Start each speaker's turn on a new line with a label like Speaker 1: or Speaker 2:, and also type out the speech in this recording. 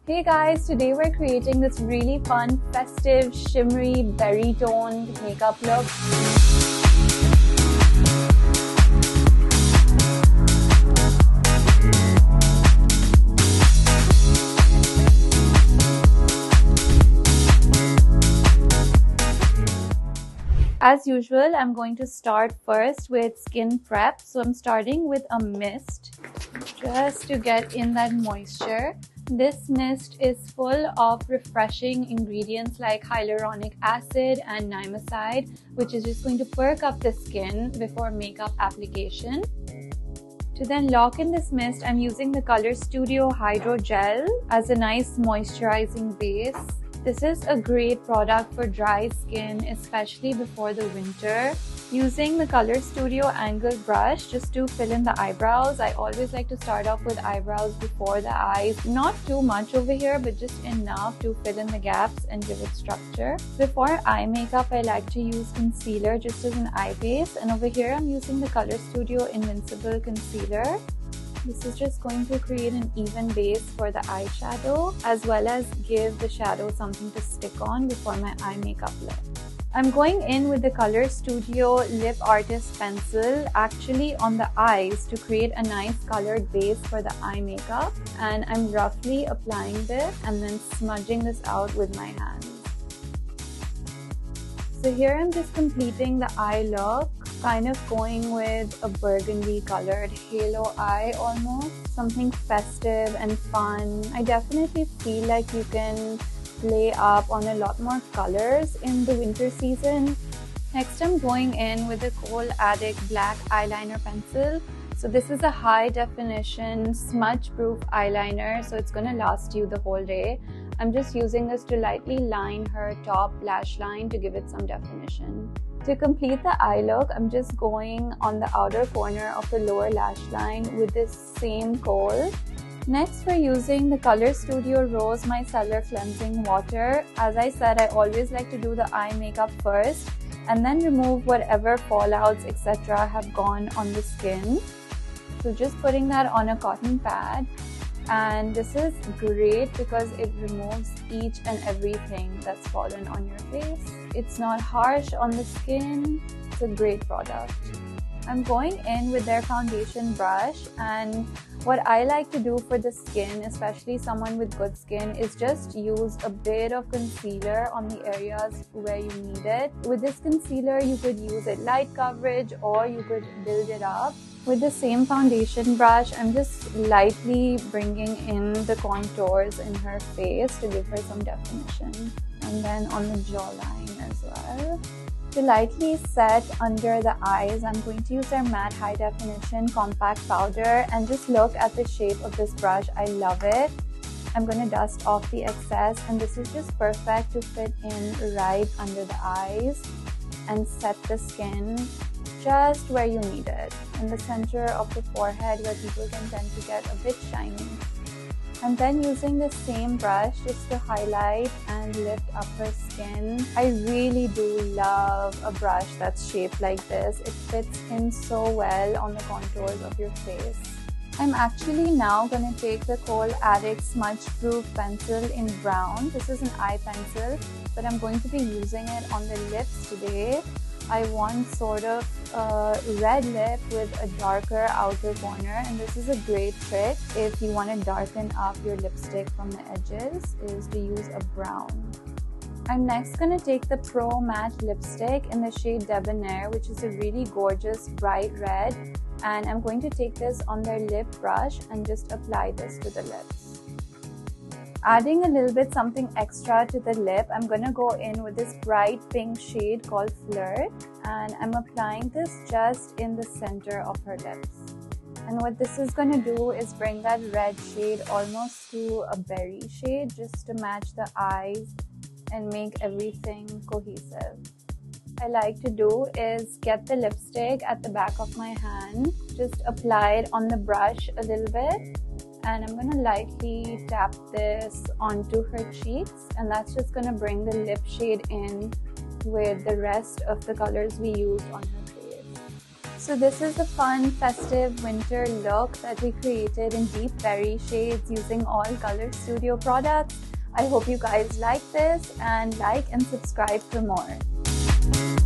Speaker 1: Hey guys, today we're creating this really fun, festive, shimmery, berry toned makeup look. As usual, I'm going to start first with skin prep. So I'm starting with a mist just to get in that moisture. This mist is full of refreshing ingredients like hyaluronic acid and niacinamide, which is just going to perk up the skin before makeup application. To then lock in this mist, I'm using the Manals Studio Hydro Gel as a nice moisturizing base. This is a great product for dry skin, especially before the winter. Using the Manals Studio angle brush just to fill in the eyebrows. I always like to start off with eyebrows before the eyes. Not too much over here, but just enough to fill in the gaps and give it structure. Before eye makeup, I like to use concealer just as an eye base. And over here, I'm using the Manals Studio Invincible Concealer. This is just going to create an even base for the eyeshadow as well as give the shadow something to stick on before my eye makeup look. I'm going in with the Manals Studio Lip Artist Pencil actually on the eyes to create a nice colored base for the eye makeup, and I'm roughly applying this and then smudging this out with my hands. So here I'm just completing the eye look, kind of going with a burgundy colored halo eye almost, something festive and fun. I definitely feel like you can play up on a lot more colors in the winter season. Next, I'm going in with the Kohl Addict Black Eyeliner Pencil. So this is a high definition smudge proof eyeliner, so it's gonna last you the whole day. I'm just using this to lightly line her top lash line to give it some definition. To complete the eye look, I'm just going on the outer corner of the lower lash line with this same kohl. Next, we're using the Manals Studio Rose Micellar Cleansing Water. As I said, I always like to do the eye makeup first and then remove whatever fallouts, etc. have gone on the skin. So just putting that on a cotton pad. And this is great because it removes each and everything that's fallen on your face. It's not harsh on the skin. It's a great product. I'm going in with their foundation brush, and what I like to do for the skin, especially someone with good skin, is just use a bit of concealer on the areas where you need it. With this concealer, you could use it light coverage or you could build it up. With the same foundation brush, I'm just lightly bringing in the contours in her face to give her some definition, and then on the jawline as well. To lightly set under the eyes, I'm going to use their matte high definition compact powder and just look at the shape of this brush. I love it. I'm going to dust off the excess, and this is just perfect to fit in right under the eyes and set the skin just where you need it, in the center of the forehead where people can tend to get a bit shiny. And then using the same brush just to highlight and lift up her skin. I really do love a brush that's shaped like this. It fits in so well on the contours of your face. I'm actually now going to take the Kohl Addict Smudge Proof Pencil in brown. This is an eye pencil, but I'm going to be using it on the lips today. I want sort of a red lip with a darker outer corner, and this is a great trick if you want to darken up your lipstick from the edges, is to use a brown. I'm next going to take the Pro Matte lipstick in the shade Debonair, which is a really gorgeous bright red, and I'm going to take this on their lip brush and just apply this to the lips. Adding a little bit something extra to the lip, I'm going to go in with this bright pink shade called Flirt, and I'm applying this just in the center of her lips. And what this is going to do is bring that red shade almost to a berry shade just to match the eyes and make everything cohesive. I like to do is get the lipstick at the back of my hand, just apply it on the brush a little bit, and I'm going to lightly tap this onto her cheeks, and that's just going to bring the lip shade in with the rest of the colors we used on her face. So this is the fun, festive winter look that we created in deep berry shades using all Manals Studio products. I hope you guys like this and like and subscribe for more.